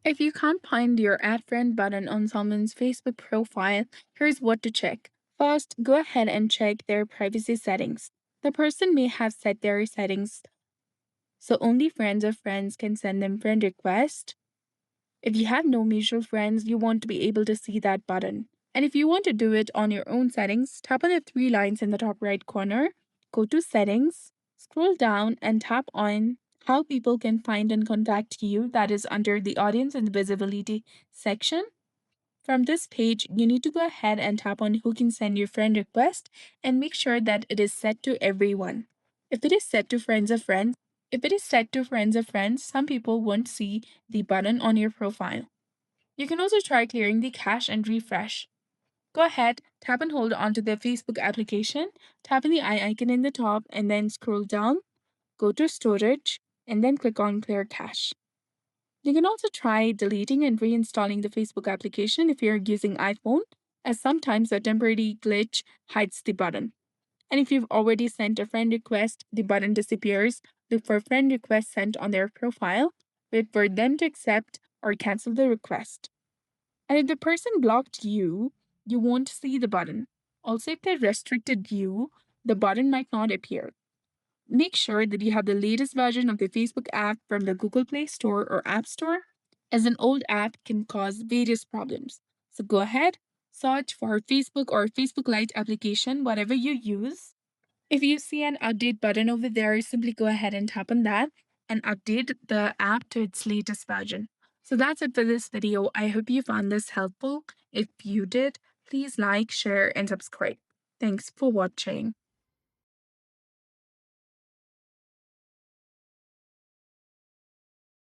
If you can't find your Add Friend button on someone's Facebook profile, here's what to check. First, go ahead and check their privacy settings. The person may have set their settings so only friends of friends can send them friend requests. If you have no mutual friends, you want to be able to see that button. And if you want to do it on your own settings, tap on the three lines in the top right corner, go to Settings, scroll down, and tap on How People Can Find and Contact You, that is under the Audience and Visibility section. From this page, you need to go ahead and tap on Who Can Send Your Friend Request and make sure that it is set to everyone. If it is set to friends of friends, some people won't see the button on your profile. You can also try clearing the cache and refresh. Go ahead, tap and hold onto the Facebook application, tap on the eye icon in the top, and then scroll down, go to Storage, and then click on Clear Cache. You can also try deleting and reinstalling the Facebook application if you're using iPhone, as sometimes a temporary glitch hides the button. And if you've already sent a friend request, the button disappears. Look for friend request sent on their profile, wait for them to accept or cancel the request. And if the person blocked you, you won't see the button. Also, if they restricted you, the button might not appear. Make sure that you have the latest version of the Facebook app from the Google Play Store or App Store, as an old app can cause various problems. So go ahead, search for Facebook or Facebook Lite application, whatever you use. If you see an update button over there, simply go ahead and tap on that and update the app to its latest version. So that's it for this video. I hope you found this helpful. If you did, please like, share, and subscribe. Thanks for watching.